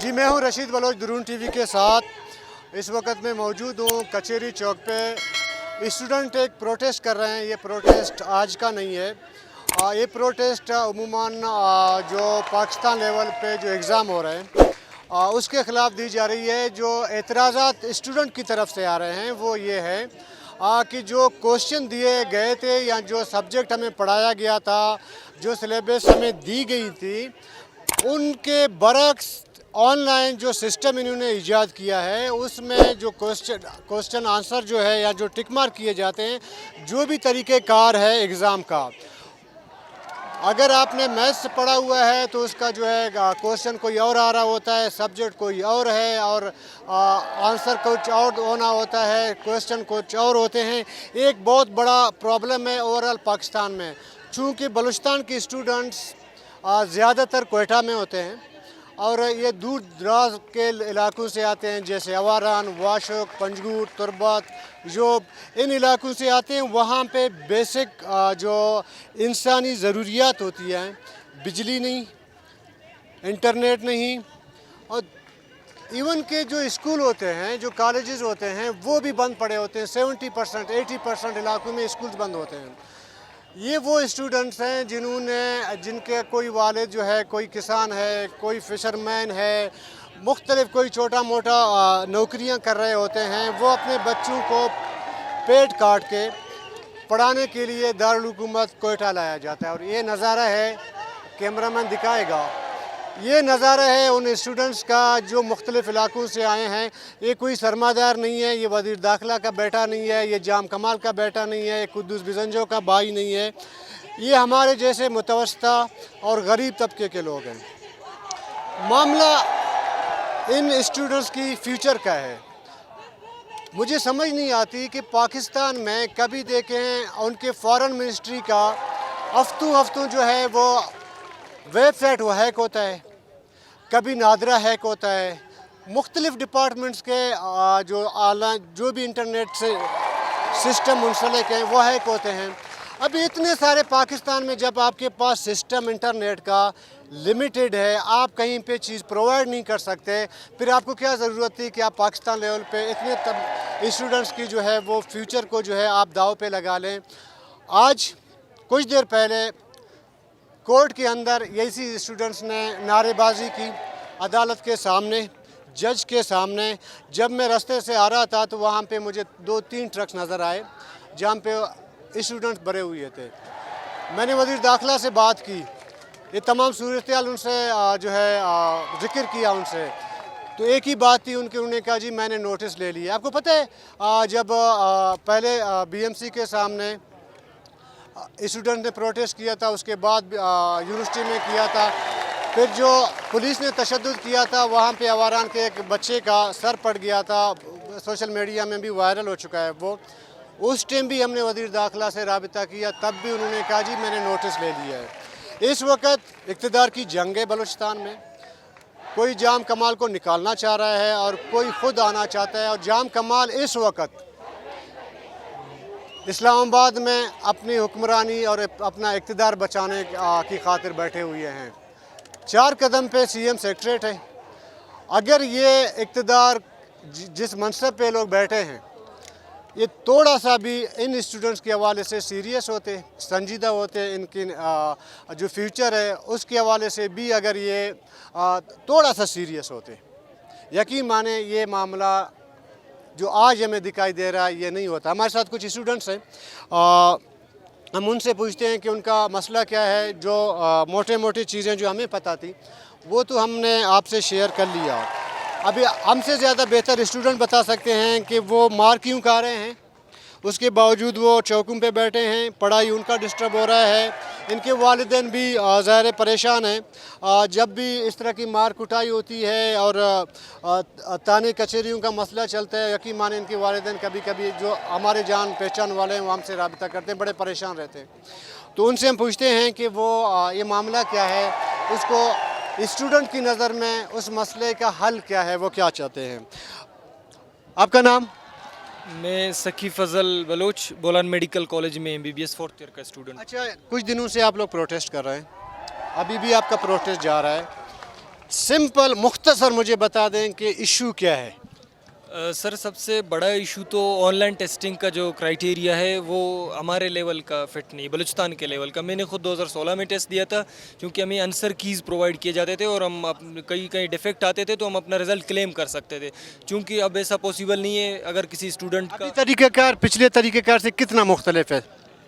जी, मैं हूं रशीद बलोच दुरून टीवी के साथ। इस वक्त मैं मौजूद हूं कचहरी चौक पे। स्टूडेंट एक प्रोटेस्ट कर रहे हैं। ये प्रोटेस्ट आज का नहीं है। ये प्रोटेस्ट उमूमन जो पाकिस्तान लेवल पे जो एग्ज़ाम हो रहे हैं उसके ख़िलाफ़ दी जा रही है। जो एतराज़ात स्टूडेंट की तरफ से आ रहे हैं वो ये है कि जो क्वेश्चन दिए गए थे या जो सब्जेक्ट हमें पढ़ाया गया था, जो सिलेबस हमें दी गई थी, उनके बरक्स ऑनलाइन जो सिस्टम इन्होंने ईजाद किया है उसमें जो क्वेश्चन आंसर जो है या जो टिक मार्क किए जाते हैं, जो भी तरीक़ेकार है एग्ज़ाम का, अगर आपने मैथ्स पढ़ा हुआ है तो उसका जो है क्वेश्चन कोई और आ रहा होता है, सब्जेक्ट कोई और है और आंसर कुछ और होना होता है, क्वेश्चन कुछ और होते हैं। एक बहुत बड़ा प्रॉब्लम है ओवरऑल पाकिस्तान में, चूँकि बलूचिस्तान के स्टूडेंट्स ज़्यादातर कोयटा में होते हैं और ये दूर दराज के इलाकों से आते हैं, जैसे अवारान, वाशक, पंजगूर, तुरबत, जोब, इन इलाकों से आते हैं। वहाँ पे बेसिक जो इंसानी ज़रूरियात होती हैं, बिजली नहीं, इंटरनेट नहीं, और इवन के जो स्कूल होते हैं, जो कॉलेजेस होते हैं, वो भी बंद पड़े होते हैं। 70% 80% इलाकों में स्कूल बंद होते हैं। ये वो स्टूडेंट्स हैं जिनके कोई वालिद जो है कोई किसान है, कोई फ़िशरमैन है, मुख्तलिफ कोई छोटा मोटा नौकरियां कर रहे होते हैं। वो अपने बच्चों को पेट काट के पढ़ाने के लिए दारुल हुकूमत कोयटा लाया जाता है। और ये नज़ारा है, कैमरामैन दिखाएगा, ये नज़ारा है उन स्टूडेंट्स का जो मुख्तलिफ़ इलाकों से आए हैं। ये कोई सरमादार नहीं है, ये वज़ीर दाखिला का बेटा नहीं है, ये जाम कमाल का बेटा नहीं है, ये कुद्दूस बिजंजो का भाई नहीं है। ये हमारे जैसे मुतवस्ता और गरीब तबके के लोग हैं। मामला इन स्टूडेंट्स की फ्यूचर का है। मुझे समझ नहीं आती कि पाकिस्तान में कभी देखें उनके फ़ॉरेन मिनिस्ट्री का हफ्तों जो है वो वेबसाइट वो हैक होता है, कभी नादरा हैक होता है, मुख्तलिफ़ डिपार्टमेंट्स के जो ऑनलाइन जो भी इंटरनेट से सिस्टम मुंसलिक हैं वो हैक होते हैं। अब इतने सारे पाकिस्तान में जब आपके पास सिस्टम इंटरनेट का लिमिटेड है, आप कहीं पे चीज़ प्रोवाइड नहीं कर सकते, फिर आपको क्या ज़रूरत थी कि आप पाकिस्तान लेवल पे इतने स्टूडेंट्स की जो है वो फ्यूचर को जो है आप दाव पे लगा लें। आज कुछ देर पहले कोर्ट के अंदर ऐसी स्टूडेंट्स ने नारेबाजी की अदालत के सामने, जज के सामने। जब मैं रास्ते से आ रहा था तो वहाँ पे मुझे 2-3 ट्रक्स नज़र आए जहाँ पे स्टूडेंट्स भरे हुए थे। मैंने वज़ीर दाखिला से बात की, ये तमाम सूरत-ए-हाल उनसे जो है ज़िक्र किया उनसे, तो एक ही बात थी उन्होंने कहा जी मैंने नोटिस ले लिया। आपको पता है जब पहले BMC के सामने स्टूडेंट ने प्रोटेस्ट किया था, उसके बाद यूनिवर्सिटी में किया था, फिर जो पुलिस ने तशद्दुद किया था वहाँ पे अवारान के एक बच्चे का सर पड़ गया था, सोशल मीडिया में भी वायरल हो चुका है वो। उस टाइम भी हमने वज़ीर दाखिला से राबिता किया, तब भी उन्होंने कहा जी मैंने नोटिस ले लिया है। इस वक्त इक़्तिदार की जंग है बलूचिस्तान में, कोई जाम कमाल को निकालना चाह रहा है और कोई ख़ुद आना चाहता है। और जाम कमाल इस वक्त इस्लामाबाद में अपनी हुक्मरानी और अपना इक़्तिदार बचाने की खातिर बैठे हुए हैं। 4 कदम पे CM सेक्रेटरीट है। अगर ये इक़्तिदार जिस मनसब पे लोग बैठे हैं, ये थोड़ा सा भी इन स्टूडेंट्स के हवाले से सीरियस होते, संजीदा होते, इनकी जो फ्यूचर है उसके हवाले से भी अगर ये थोड़ा सा सीरियस होते, यकीन माने ये मामला जो आज हमें दिखाई दे रहा है ये नहीं होता। हमारे साथ कुछ स्टूडेंट्स हैं, हम उनसे पूछते हैं कि उनका मसला क्या है। जो मोटे चीज़ें जो हमें पता थी वो तो हमने आपसे शेयर कर लिया। अभी हमसे ज़्यादा बेहतर स्टूडेंट बता सकते हैं कि वो मार क्यों खा रहे हैं, उसके बावजूद वो चौकों पे बैठे हैं, पढ़ाई उनका डिस्टर्ब हो रहा है, इनके वालिदैन भी ज़ाहिर परेशान हैं। जब भी इस तरह की मार कुटाई होती है और ताने कचहरियों का मसला चलता है, यकीन माने इनके वालिदैन कभी कभी जो हमारे जान पहचान वाले हैं वो हमसे राबिता करते हैं, बड़े परेशान रहते हैं। तो उनसे हम पूछते हैं कि वो ये मामला क्या है, उसको स्टूडेंट की नज़र में उस मसले का हल क्या है, वो क्या चाहते हैं। आपका नाम? मैं सखी फजल बलोच, बोलान मेडिकल कॉलेज में MBBS 4th ईयर का स्टूडेंट। अच्छा, कुछ दिनों से आप लोग प्रोटेस्ट कर रहे हैं, अभी भी आपका प्रोटेस्ट जा रहा है, सिंपल मुख्तसर मुझे बता दें कि इशू क्या है। सर सबसे बड़ा इशू तो ऑनलाइन टेस्टिंग का जो क्राइटेरिया है वो हमारे लेवल का फिट नहीं, बलूचिस्तान के लेवल का। मैंने खुद 2016 में टेस्ट दिया था, क्योंकि हमें आंसर कीज़ प्रोवाइड किए जाते थे और हम कहीं कहीं डिफेक्ट आते थे तो हम अपना रिजल्ट क्लेम कर सकते थे। चूँकि अब ऐसा पॉसिबल नहीं है, अगर किसी स्टूडेंट का तरीक़ाकार पिछले तरीक़ेकार से कितना मुख्तलिफ है?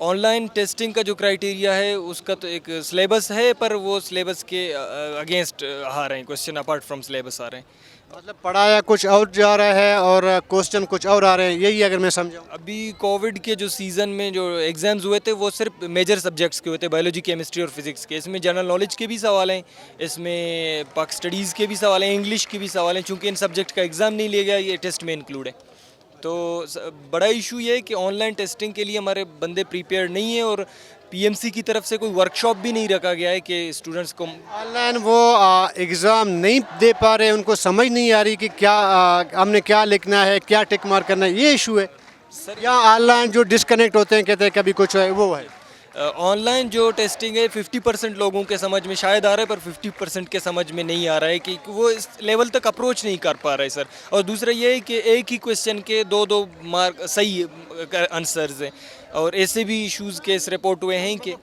ऑनलाइन टेस्टिंग का जो क्राइटेरिया है उसका तो एक सिलेबस है, पर वो सिलेबस के अगेंस्ट आ रहे हैं, क्वेश्चन अपार्ट फ्रॉम सिलेबस आ रहे हैं। मतलब पढ़ाया कुछ और जा रहा है और क्वेश्चन कुछ और आ रहे हैं, यही अगर मैं समझाऊँ। अभी कोविड के जो सीज़न में जो एग्ज़ाम्स हुए थे वो सिर्फ मेजर सब्जेक्ट्स के हुए थे, बायोलॉजी, केमिस्ट्री और फिजिक्स के। इसमें जनरल नॉलेज के भी सवाल हैं, इसमें पाक स्टडीज़ के भी सवाल हैं, इंग्लिश के भी सवाल हैं। चूँकि इन सब्जेक्ट का एग्ज़ाम नहीं लिया गया, ये टेस्ट में इंक्लूड है। तो बड़ा इशू ये है कि ऑनलाइन टेस्टिंग के लिए हमारे बंदे प्रिपेयर नहीं है, और पीएमसी की तरफ से कोई वर्कशॉप भी नहीं रखा गया है कि स्टूडेंट्स को ऑनलाइन वो एग्ज़ाम नहीं दे पा रहे, उनको समझ नहीं आ रही कि क्या हमने क्या लिखना है, क्या टिक मार्क करना है, ये इशू है। या ऑनलाइन जो डिस्कनेक्ट होते हैं, कहते हैं कभी कुछ है, वो है। ऑनलाइन जो टेस्टिंग है 50% लोगों के समझ में शायद आ रहा है, पर 50% के समझ में नहीं आ रहा है कि वो इस लेवल तक अप्रोच नहीं कर पा रहे सर। और दूसरा ये है कि एक ही क्वेश्चन के दो मार्क सही आंसर्स हैं, और ऐसे भी इश्यूज़ केस रिपोर्ट हुए हैं कि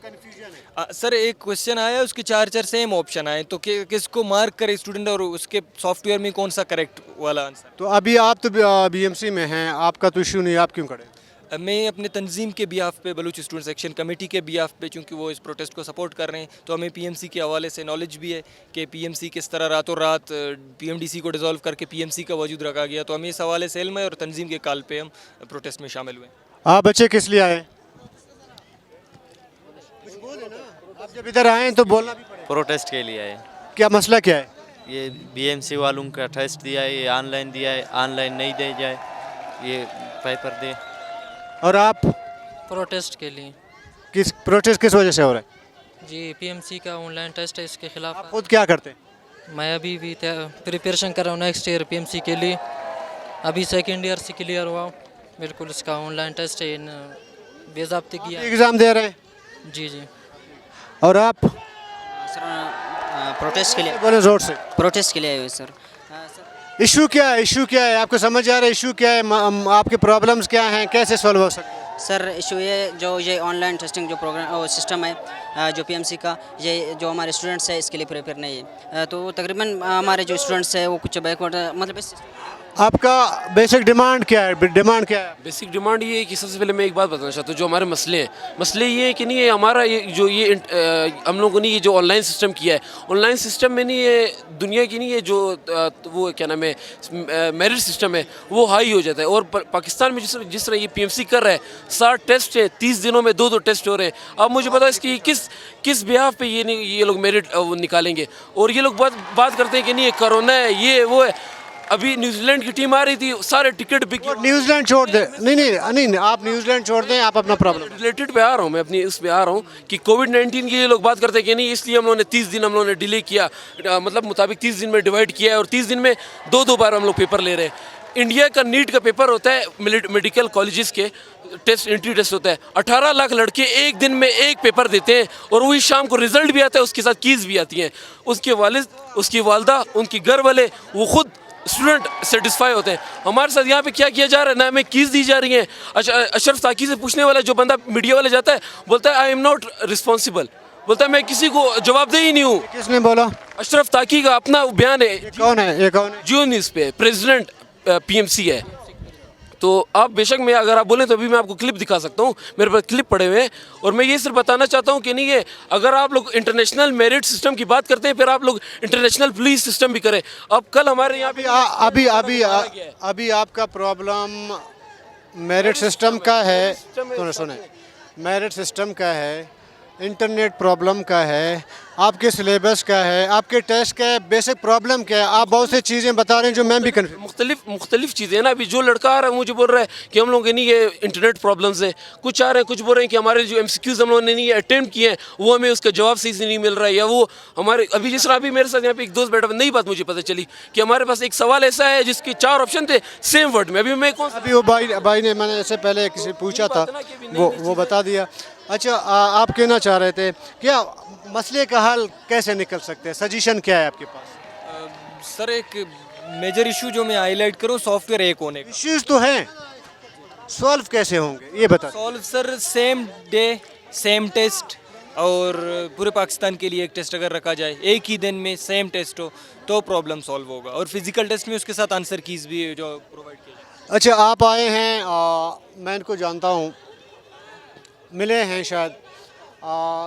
सर एक क्वेश्चन आया, उसके चार सेम ऑप्शन आए, तो किसको मार्क करे स्टूडेंट, और उसके सॉफ्टवेयर में कौन सा करेक्ट वाला आंसर। तो अभी आप तो बीएमसी में हैं, आपका तो इशू नहीं, आप क्यों खड़े? मैं अपने तंजीम के बिहाफ पे, बलूच स्टूडेंट सेक्शन कमेटी के बिहाफ पे, चूँकि वो इस प्रोटेस्ट को सपोर्ट कर रहे हैं, तो हमें पीएमसी के हवाले से नॉलेज भी है कि पीएमसी किस तरह रातों रात पीएमडीसी को डिसॉल्व करके पीएमसी का वजूद रखा गया। तो हमें इस हवाले से इल्म है, और तंजीम के काल पे हम प्रोटेस्ट में शामिल हुए। आप बच्चे किस लिए आए? आप जब इधर आए तो बोलना भी पड़ेगा। प्रोटेस्ट के लिए आए। क्या मसला क्या है? ये बीएमसी वालों का टेस्ट दिया है, ये ऑनलाइन दिया है, ऑनलाइन नहीं दे जाए, ये पेपर दे। और आप प्रोटेस्ट के लिए। किस प्रोटेस्ट किस वजह से हो रहा है? जी पीएमसी का ऑनलाइन टेस्ट है, इसके आप खिलाफ खुद क्या करते हैं? मैं अभी भी प्रिपरेशन कर रहा हूँ नेक्स्ट ईयर पीएमसी के लिए। अभी सेकेंड ईयर से क्लियर हुआ हूँ। बिल्कुल इसका ऑनलाइन टेस्ट है, बेज़ाब्ते किया। एग्ज़ाम दे रहे हैं? जी जी। और आप? सर प्रोटेस्ट के लिए, बोले जोर से। प्रोटेस्ट के लिए आए हुए सर। सर इशू क्या है? इशू क्या है? आपको समझ आ रहा है इशू क्या है? आपके प्रॉब्लम्स क्या हैं? कैसे सॉल्व हो सकते हैं? सर इशू ये ऑनलाइन टेस्टिंग जो प्रोग्राम सिस्टम है जो पीएमसी का, ये जो हमारे स्टूडेंट्स है इसके लिए प्रिपेयर नहीं है। तो तकरीबन हमारे जो स्टूडेंट्स है वो कुछ बैकवर्ड, मतलब इस आपका बेसिक डिमांड क्या है? डिमांड क्या है? बेसिक डिमांड ये है कि सबसे पहले मैं एक बात बताना चाहता हूँ, जो हमारे मसले हैं, मसले ये है कि नहीं, ये हमारा ये जो ये हम लोगों ने ये जो ऑनलाइन सिस्टम किया है, ऑनलाइन सिस्टम में नहीं, ये दुनिया की नहीं है जो वो क्या नाम है मेरिट सिस्टम है, वो हाई हो जाता है। और पाकिस्तान में जिस तरह ये पीएमसी कर रहा है, 60 टेस्ट है, 30 दिनों में 2 टेस्ट हो रहे हैं। अब मुझे पता है इसकी किस बिहाफ पे ये लोग मेरिट निकालेंगे। और ये लोग बात करते हैं कि नहीं ये कोरोना है, ये वो है। अभी न्यूजीलैंड की टीम आ रही थी, सारे टिकट बिक। न्यूजीलैंड छोड़ दे, नहीं, आप न्यूजीलैंड छोड़ दें, आप अपना प्रॉब्लम रिलेटेड पे आ रहा हूँ मैं, अपनी उस पे आ रहा हूँ कि कोविड-19 की ये लोग बात करते हैं कि नहीं, इसलिए हम लोगों ने 30 दिन हम लोगों ने डिले किया, मतलब मुताबिक 30 दिन में डिवाइड किया है, और 30 दिन में 2 बार हम लोग पेपर ले रहे हैं। इंडिया का नीट का पेपर होता है, मेडिकल कॉलेजेस के टेस्ट, एंट्री टेस्ट होता है। 18 लाख लड़के एक दिन में एक पेपर देते हैं, और वही शाम को रिजल्ट भी आता है, उसके साथ कीज़ भी आती हैं। उसके वालिद, उसकी वालदा, उनके घर वाले, वो खुद स्टूडेंट सेटिस्फाई होते हैं। हमारे साथ यहाँ पे क्या किया जा रहा है, ना हमें कीज़ दी जा रही हैं। अशरफ ताकी से पूछने वाला जो बंदा मीडिया वाले जाता है, बोलता है आई एम नॉट रिस्पॉन्सिबल, बोलता है मैं किसी को जवाबदेही ही नहीं हूँ। किसने बोला? अशरफ ताकी का अपना बयान है। ये कौन है? जियो न्यूज़ पे प्रेसिडेंट पीएमसी है। तो आप बेशक मैं अगर आप बोलें तो अभी मैं आपको क्लिप दिखा सकता हूँ, मेरे पास क्लिप पड़े हुए हैं। और मैं ये सिर्फ बताना चाहता हूँ कि नहीं है, अगर आप लोग इंटरनेशनल मेरिट सिस्टम की बात करते हैं, फिर आप लोग इंटरनेशनल पुलिस सिस्टम भी करें। अब कल हमारे यहाँ पे अभी आपका प्रॉब्लम मेरिट सिस्टम का है, सुने, मेरिट सिस्टम का है, इंटरनेट प्रॉब्लम का है, आपके सिलेबस का है, आपके टेस्ट का है, बेसिक प्रॉब्लम क्या है? आप बहुत सी चीज़ें बता रहे हैं जो मैं भी मुख्तलिफ चीज़ें हैं ना। अभी जो लड़का आ रहा है मुझे बोल रहा है कि हम लोगों के नहीं ये इंटरनेट प्रॉब्लम्स है, कुछ आ रहे हैं, कुछ बोल रहे हैं कि हमारे जो MCQs हम लोगों ने नहीं अटेम्प्ट किए हैं, वो हमें उसका जवाब सही से नहीं मिल रहा है, या वो हमारे अभी जिस तरह अभी मेरे साथ यहाँ पे एक दोस्त बैठा, नई बात मुझे पता चली कि हमारे पास एक सवाल ऐसा है जिसके 4 ऑप्शन थे सेम वर्ड में। अभी मैं अभी वो भाई ने, मैंने इससे पहले किसी पूछा था, वो बता दिया। अच्छा, आप कहना चाह रहे थे क्या मसले का हल कैसे निकल सकते हैं? सजेशन क्या है आपके पास? सर एक मेजर इशू जो मैं हाईलाइट करूँ सॉफ्टवेयर एक होने का। इश्यूज तो हैं, सॉल्व कैसे होंगे ये बता। Solve sir same day same test, और पूरे पाकिस्तान के लिए एक टेस्ट अगर रखा जाए एक ही दिन में सेम टेस्ट हो तो प्रॉब्लम सॉल्व होगा। और फिजिकल टेस्ट में उसके साथ आंसर कीज भी जो प्रोवाइड किए जाए। अच्छा, आप आए हैं, मैं इनको जानता हूँ, मिले हैं शायद,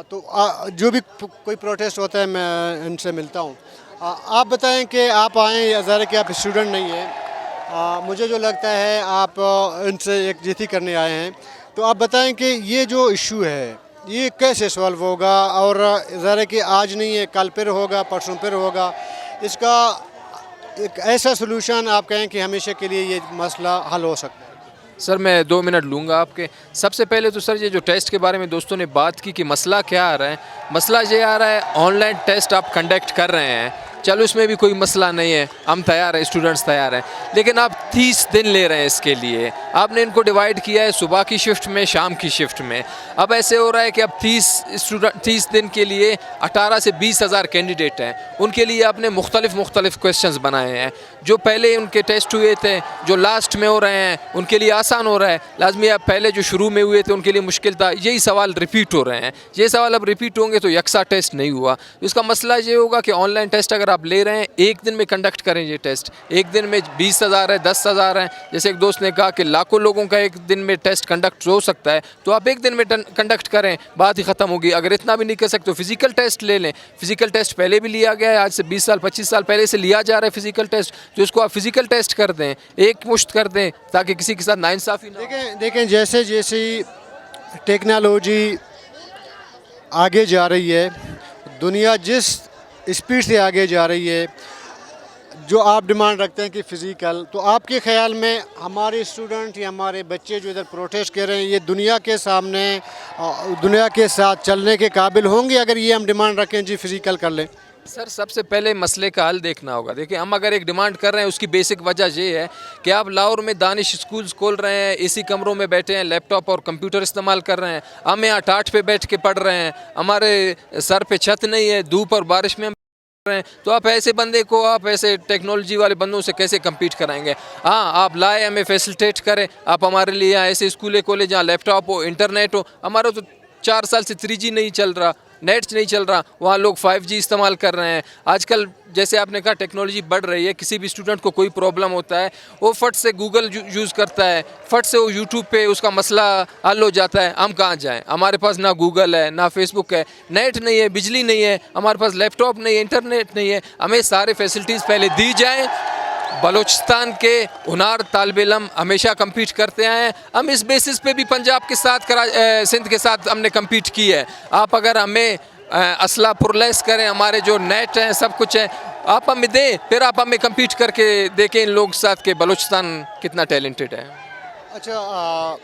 तो जो भी कोई प्रोटेस्ट होता है मैं इनसे मिलता हूँ। आप बताएं कि आप आए, ज़रा कि आप स्टूडेंट नहीं हैं, मुझे जो लगता है आप इनसे एक जिद्दी करने आए हैं, तो आप बताएं कि ये जो इशू है ये कैसे सॉल्व होगा, और ज़रा कि आज नहीं है कल फिर होगा, परसों फिर होगा, इसका एक ऐसा सलूशन आप कहें कि हमेशा के लिए ये मसला हल हो सकता है। सर मैं 2 मिनट लूँगा आपके। सबसे पहले तो सर ये जो टेस्ट के बारे में दोस्तों ने बात की कि मसला क्या आ रहा है, मसला ये आ रहा है ऑनलाइन टेस्ट आप कंडक्ट कर रहे हैं, चलो इसमें भी कोई मसला नहीं है, हम तैयार हैं, स्टूडेंट्स तैयार हैं, लेकिन आप 30 दिन ले रहे हैं इसके लिए। आपने इनको डिवाइड किया है सुबह की शिफ्ट में, शाम की शिफ्ट में। अब ऐसे हो रहा है कि अब 30 दिन के लिए 18 से 20 हज़ार कैंडिडेट हैं, उनके लिए आपने मुख्तलिफ क्वेश्चंस बनाए हैं। जो पहले उनके टेस्ट हुए थे, जो लास्ट में हो रहे हैं, उनके लिए आसान हो रहा है। लाजमी अब पहले जो शुरू में हुए थे उनके लिए मुश्किल था, यही सवाल रिपीट हो रहे हैं। ये सवाल अब रिपीट होंगे तो यकसा टेस्ट नहीं हुआ। इसका मसला ये होगा कि ऑनलाइन टेस्ट अगर आप ले रहे हैं, एक दिन में कंडक्ट करें ये टेस्ट, एक दिन में 20 हज़ार है, 10 हज़ार है, जैसे एक दोस्त ने कहा कि लाखों लोगों का एक दिन में टेस्ट कंडक्ट हो सकता है, तो आप एक दिन में कंडक्ट करें, बात ही ख़त्म होगी। अगर इतना भी नहीं कर सकते तो फिजिकल टेस्ट ले लें। फिजिकल टेस्ट पहले भी लिया गया है, आज से 20 साल 25 साल पहले से लिया जा रहा है फिजिकल टेस्ट, तो इसको आप फिजिकल टेस्ट कर दें, एक मुश्त कर दें, ताकि किसी के साथ नाइंसाफ़ी ना हो। देखें जैसे जैसे टेक्नोलॉजी आगे जा रही है, दुनिया जिस स्पीड से आगे जा रही है, जो आप डिमांड रखते हैं कि फ़िज़िकल, तो आपके ख़्याल में हमारे स्टूडेंट या हमारे बच्चे जो इधर प्रोटेस्ट कर रहे हैं, ये दुनिया के सामने दुनिया के साथ चलने के काबिल होंगे अगर ये हम डिमांड रखें जी फ़िज़िकल कर लें? सर सबसे पहले मसले का हल देखना होगा। देखिए हम अगर एक डिमांड कर रहे हैं, उसकी बेसिक वजह ये है कि आप लाहौर में दानिश स्कूल्स खोल रहे हैं, एसी कमरों में बैठे हैं, लैपटॉप और कंप्यूटर इस्तेमाल कर रहे हैं, हम यहाँ टाट पे बैठ के पढ़ रहे हैं, हमारे सर पे छत नहीं है, धूप और बारिश में हम रहे हैं, तो आप ऐसे बंदे को आप ऐसे टेक्नोलॉजी वाले बंदों से कैसे कम्पीट कराएंगे? हाँ, आप लाए, हमें फैसिलिटेट करें, आप हमारे लिए यहाँ ऐसे स्कूल कॉलेज जहाँ लैपटॉप हो, इंटरनेट हो। हमारा तो 4 साल से 3G नहीं चल रहा, नेट नहीं चल रहा, वहाँ लोग 5G इस्तेमाल कर रहे हैं। आजकल जैसे आपने कहा टेक्नोलॉजी बढ़ रही है, किसी भी स्टूडेंट को कोई प्रॉब्लम होता है, वो फट से गूगल यूज़ करता है, फट से वो यूट्यूब पे उसका मसला हल हो जाता है। हम कहाँ जाएं? हमारे पास ना गूगल है, ना फेसबुक है, नेट नहीं है, बिजली नहीं है, हमारे पास लैपटॉप नहीं है, इंटरनेट नहीं है। हमें सारे फैसिलिटीज़ पहले दी जाएँ। बलूचिस्तान के हुनार तालिब इल्म हमेशा कम्पीट करते हैं, हम इस बेसिस पे भी पंजाब के साथ सिंध के साथ हमने कम्पीट की है। आप अगर हमें असला पुरलैस करें, हमारे जो नेट हैं सब कुछ है, आप हमें दें, फिर आप हमें कम्पीट करके देखें इन लोग साथ के बलूचिस्तान कितना टैलेंटेड है। अच्छा,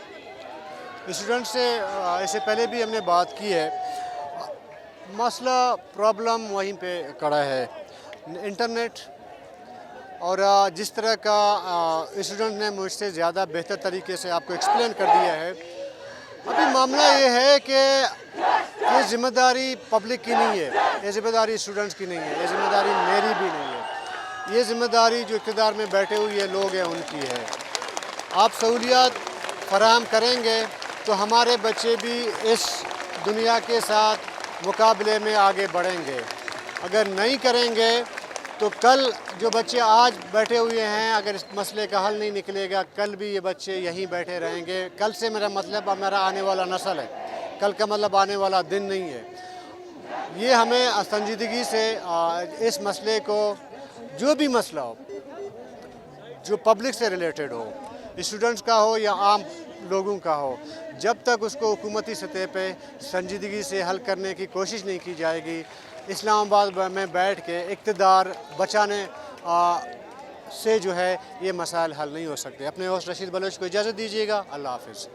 स्टूडेंट से इससे पहले भी हमने बात की है, मसला प्रॉब्लम वहीं पे खड़ा है, इंटरनेट। और जिस तरह का स्टूडेंट ने मुझसे ज़्यादा बेहतर तरीके से आपको एक्सप्लेन कर दिया है, अभी मामला ये है कि ये ज़िम्मेदारी पब्लिक की नहीं है, ये ज़िम्मेदारी स्टूडेंट्स की नहीं है, ये ज़िम्मेदारी मेरी भी नहीं है, ये ज़िम्मेदारी जो इक़्तिदार में बैठे हुए लोग हैं उनकी है। आप सहूलियात फराहम करेंगे तो हमारे बच्चे भी इस दुनिया के साथ मुकाबले में आगे बढ़ेंगे। अगर नहीं करेंगे तो कल जो बच्चे आज बैठे हुए हैं, अगर इस मसले का हल नहीं निकलेगा, कल भी ये बच्चे यहीं बैठे रहेंगे। कल से मेरा मतलब मेरा आने वाला नस्ल है, कल का मतलब आने वाला दिन नहीं है। ये हमें संजीदगी से इस मसले को, जो भी मसला हो जो पब्लिक से रिलेटेड हो, स्टूडेंट्स का हो या आम लोगों का हो, जब तक उसको हुकूमती सतह पे संजीदगी से हल करने की कोशिश नहीं की जाएगी, इस्लामाबाद में बैठ के इक़्तिदार बचाने से जो है ये मसाइल हल नहीं हो सकते। अपने होस्ट रशीद बलोच को इजाज़त दीजिएगा। अल्लाह हाफ़िज़।